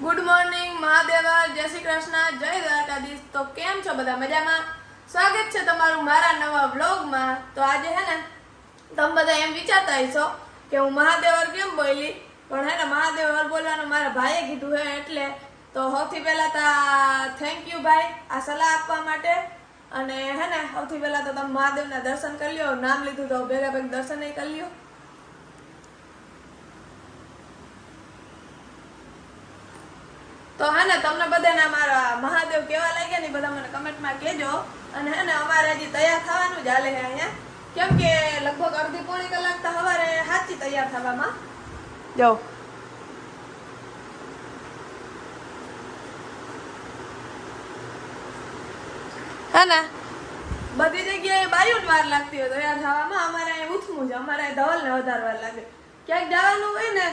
Good morning Mahadeva, જય શ્રી કૃષ્ણ, જય દ્વારકાધીશ। તો કેમ છો બધા? મજામાં? સ્વાગત છે તમારું મારા નવા વ્લોગમાં। તો આજે હે ને તમે બધા એમ વિચારતા હશો કે હું મહાદેવર કેમ બોલી, પણ હે ને મહાદેવર બોલવાનું મારા ભાઈએ કીધું હે એટલે। તો સૌથી પહેલા તો થેન્ક યુ ભાઈ આ સલાહ આપવા માટે। અને હે ને સૌથી પહેલા તો તમે મહાદેવના દર્શન કરી લ્યો, નામ લીધું તો ભેગા ભેગ દર્શન કરી લ્યો। તો હે ને તમને બધાને મારા મહાદેવ કેવા લાગ્યા ને બધા મને કમેન્ટમાં કહેજો। અને હે ને અમારે હજી તૈયાર થવાનું જ હાલે છે અહીંયા, કેમ કે લગભગ અડધી પોણી કલાક તો સવારે સાચી તૈયાર થવામાં જાઓ। હે ને બધી જગ્યાએ બાયું વાર લાગતી હોય તૈયાર થવામાં, અમારે અહીંયા ઉથમું છે, અમારે ધવલને વધારે વાર લાગે। ક્યાંક જવાનું હોય ને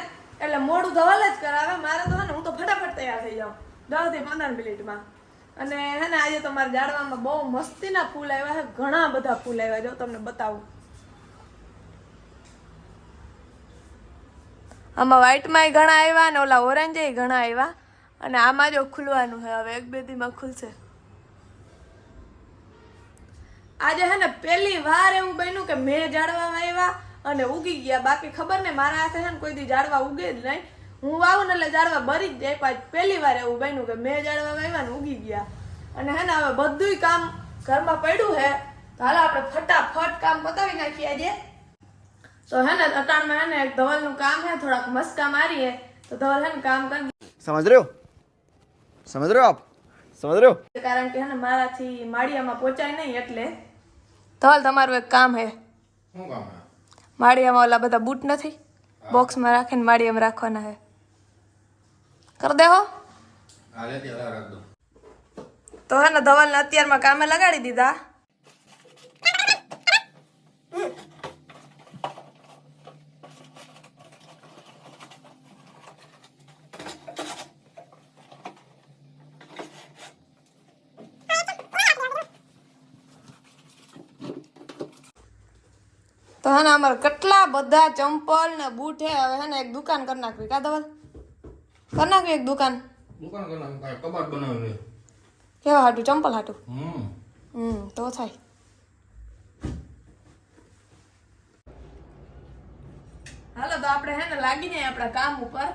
એટલે મોડું ધવલ જ કરાવે, મારે તો હે ને હું તો ફટાફટ તૈયાર થઈ જાઉં 10 થી 15 મિનિટમાં। અને હે ને આજે તો મારા ઝાડવામાં બહુ મસ્તીના ફૂલ આવ્યા છે, ઘણા બધા ફૂલ આવ્યા, જો તમને બતાવું। આમાં વ્હાઈટમાં ઘણા આવ્યા ને ઓલા ઓરેન્જ ઘણા આવ્યા, અને આમાં જો ખુલવાનું છે, હવે 1-2 દીમાં ખુલશે। આજે હે ને પહેલી વાર એવું બન્યું કે મેં ઝાડવામાં આવ્યા અને ઉગી ગયા, બાકી ખબર ને મારા હાથે છે ને કોઈ દી ઝાડવા ઉગે જ નહીં, હું વાવું ને એટલે ઝાડવા બરી જ જાય। પાછું પહેલી વાર એવું બન્યું કે મેં ઝાડવામાં આવ્યા ને ઉગી ગયા। અને હે ને હવે બધુંય કામ ઘરમાં પડ્યું છે, તો હાલો આપણે ફટાફટ કામ પતાવી નાખીએ આજે। તો હે ને અટાણમાં હે ને એક ધવલનું કામ છે, થોડાક મસ્કા મારીએ તો ધવલ હે ને કામ કરી समझ रहे हो आप समझ रहे हो। કારણ કે હે ને મારાથી માળિયામાં પહોંચાય નહીં એટલે। ધવલ તમારું એક કામ હે। શું કામ હે? માળિયામાં ઓલા બધા બૂટ નથી બોક્સમાં રાખીને માળિયામાં રાખવાના હે, કરી દેહો। હાલે ત્યારે રાખ દો। તો હે ને ધવલને અત્યારમાં કામે લગાડી દીધા। તો હે ને અમારે કેટલા બધા ચંપલ ને બૂટ હે, હવે હે ને એક દુકાન કરી નાખવી કા ધવલ? કરી નાખવી એક દુકાન કબાટ બનાવી કેવા હાટું? ચંપલ હાટું? તો થાય। હાલો તો આપણે હે ને લાગી જાય આપણા કામ ઉપર।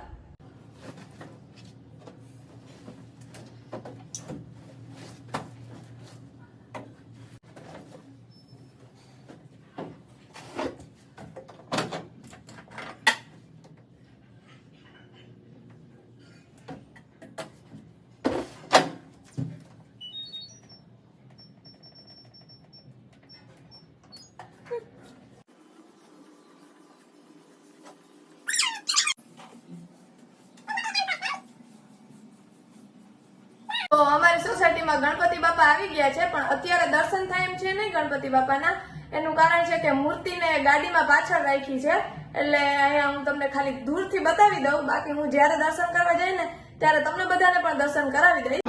તો અમારી સોસાયટીમાં ગણપતિ બાપા આવી ગયા છે, પણ અત્યારે દર્શન થાય એમ છે નહીં ગણપતિ બાપાના। એનું કારણ છે કે મૂર્તિને ગાડીમાં પાછળ રાખી છે, એટલે અહીંયા હું તમને ખાલી દૂરથી બતાવી દઉં, બાકી હું જ્યારે દર્શન કરવા જઈ ને ત્યારે તમને બધાને પણ દર્શન કરાવી દઈશ।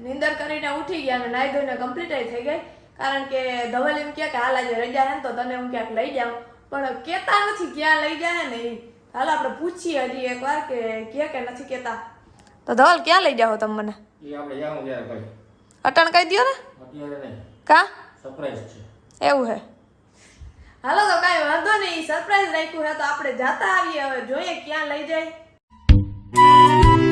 નિંદર કરીને ઉઠી ગયા અને નાઈ ધોઈને કમ્પ્લીટ થઈ ગઈ, કારણ કે ધવલ એમ કહે કે હાલ આજે રજા હે તો તને હું ક્યાંક લઈ જાઉં, પણ કહેતા નથી ક્યાં લઈ જાય ને એ। હાલ આપણે પૂછીએ હજી એકવાર કે નથી કહેતા। તો ધવલ ક્યાં લઈ જાઓ તમે મને? આપણે જાવું ત્યારે ભાઈ અટાણ કહી દો ને, અત્યારે નહીં, કા સરપ્રાઈઝ છે એવું હે। હાલો તો કાંઈ વાંધો નહીં, સરપ્રાઈઝ રાખ્યું હે તો આપણે જાતા આવીએ, હવે જોઈએ ક્યાં લઈ જાય।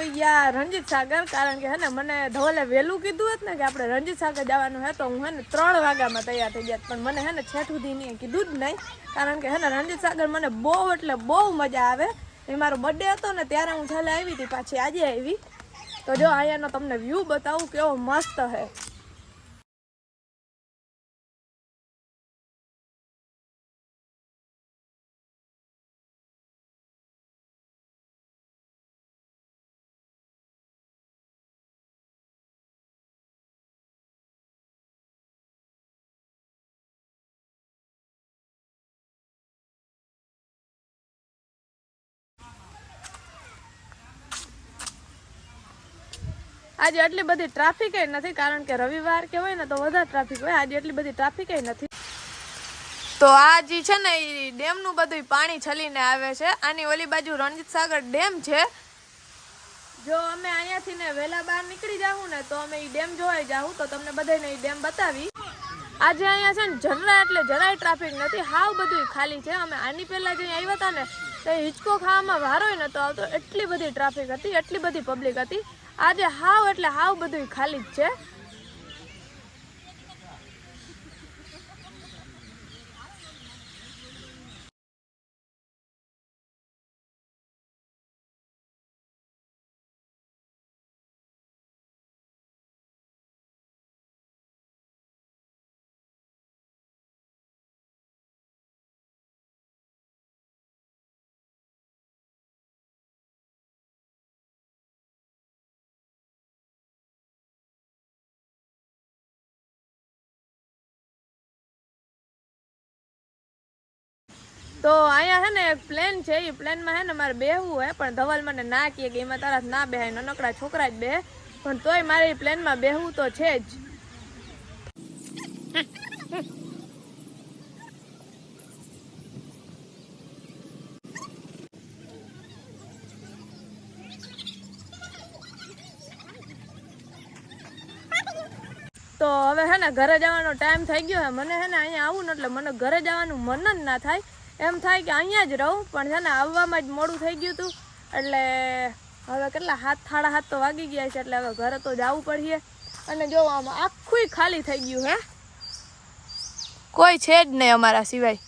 આવી ગયા રણજીત સાગર, કારણ કે હે ને મને ધવલે વહેલું કીધું હોત ને કે આપણે રણજીત સાગર જવાનું હે તો હું હે ને 3 વાગ્યામાં તૈયાર થઈ જાત, પણ મને હે ને છેઠ સુધી નહીં કીધું જ નહીં, કારણ કે હે ને રણજીત સાગર મને બહુ એટલે બહુ મજા આવે. એ મારો બર્થડે હતો ને ત્યારે હું છેલ્લે આવી હતી, પાછી આજે આવી. તો જો અહીંયાનો તમને વ્યૂ બતાવું કેવો મસ્ત હે. આજે એટલી બધી ટ્રાફિક નથી, કારણ કે રવિવાર કે હોય ને તો વધારે ટ્રાફિક હોય. આજે એટલી બધી ટ્રાફિક નથી. તો આ જે છે ને એ ડેમનું બધું પાણી છલીને આવે છે. આની ઓલી બાજુ રણજીત સાગર ડેમ છે. જો અમે અહીંયાથી ને વહેલા બહાર નીકળી જાઉં ને તો અમે એ ડેમ જોવાઈ જાઉં, તો તમને બધાને એ ડેમ બતાવી. આજે અહીંયા છે ને જરા એટલે જરાય ટ્રાફિક નથી, હાવ બધું ખાલી છે. અમે આની પહેલાં જે આવ્યા હતા ને તો હિંચકો ખાવામાં વારો નતો આવતો, એટલી બધી ટ્રાફિક હતી, એટલી બધી પબ્લિક હતી. આજે હાવ એટલે હાવ બધું ખાલી જ છે. તો અહીંયા છે ને એક પ્લેન છે, એ પ્લેનમાં છે ને મારે બેહવું હે, પણ ધવલ મને ના કહે કે એમાં તારા ના બેહાય, નાનકડા છોકરા જ બેહે, પણ તોય મારે એ પ્લેનમાં બેહવું તો છે જ. તો હવે હે ને ઘરે જવાનો ટાઈમ થઈ ગયો હે. મને હે ને અહીંયા આવું ને એટલે મને ઘરે જવાનું મન જ ના થાય, એમ થાય કે અહીંયા જ રહું, પણ છે ને આવવામાં જ મોડું થઈ ગયું હતું. એટલે હવે કેટલા 7:30 તો વાગી ગયા છે, એટલે હવે ઘરે તો જવું પડશે. અને જો આમાં આખું ખાલી થઈ ગયું હે, કોઈ છે જ નહીં અમારા સિવાય.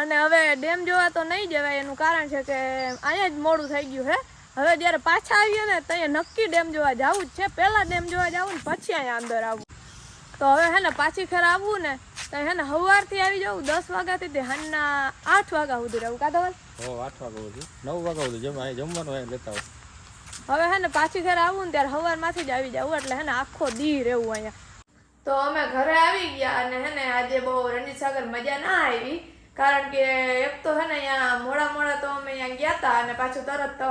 અને હવે ડેમ જોવા તો નહીં જવાય, એનું કારણ છે કે અહીંયા જ મોડું થઈ ગયું હે. હવે જ્યારે પાછા આવીએ ને ત્યાં નક્કી ડેમ જોવા જવું જ છે. પહેલાં ડેમ જોવા જવું ને પછી અહીંયા અંદર આવવું. તો હવે હે ને પાછી ખેર આવવું ને તો હે ને સવારથી આવી જાઉં 10 વાગ્યાથી તે સાંજના 8 વાગ્યા સુધી રહું. કાદવલ 8 વાગ્યા સુધી 9 વાગ્યા સુધી જમવાનું લેતા હોય. હવે હે ને પાછી ખેર આવવું ને ત્યારે સવારમાંથી જ આવી જવું, એટલે હે ને આખો દી રહેવું અહીંયા. તો અમે ઘરે આવી ગયા અને હે ને આજે બહુ રણજીત સાગર મજા ના આવી, કારણ કે એક તો હે ને અહીંયા મોડા તો અમે અહીંયા ગયા હતા અને પાછું તરત તો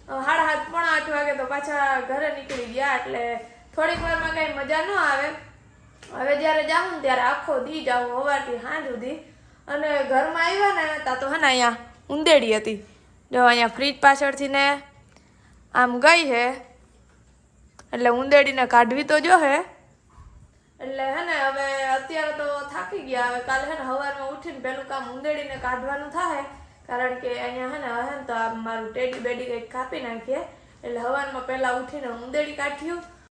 7:30 પોણા 8 વાગે તો પાછા ઘરે નીકળી ગયા, એટલે થોડીક વારમાં કઈ મજા ન આવે. હવે જ્યારે જાઉં ને ત્યારે આખો દી જાઉં, સવારથી સાંજ સુધી. અને ઘરમાં આવ્યા ને ત્યાં તો હે ને અહીંયા ઉંદેડી હતી. જો અહીંયા ફ્રીજ પાછળથી ને આમ ગઈ હે, એટલે ઉંદેડીને કાઢવી તો જો હે. એટલે હે ને હવે અત્યારે તો થાકી ગયા. હવે કાલે હે ને સવારમાં ઉઠીને પેલું કામ ઉંદેડીને કાઢવાનું થાય, કારણ કે અહીંયા હે ને તો આ મારું ટેડી બેડી કંઈક કાપી નાખીએ, એટલે સવારમાં પહેલાં ઉઠીને ઉંદેડી કાઢ્યું.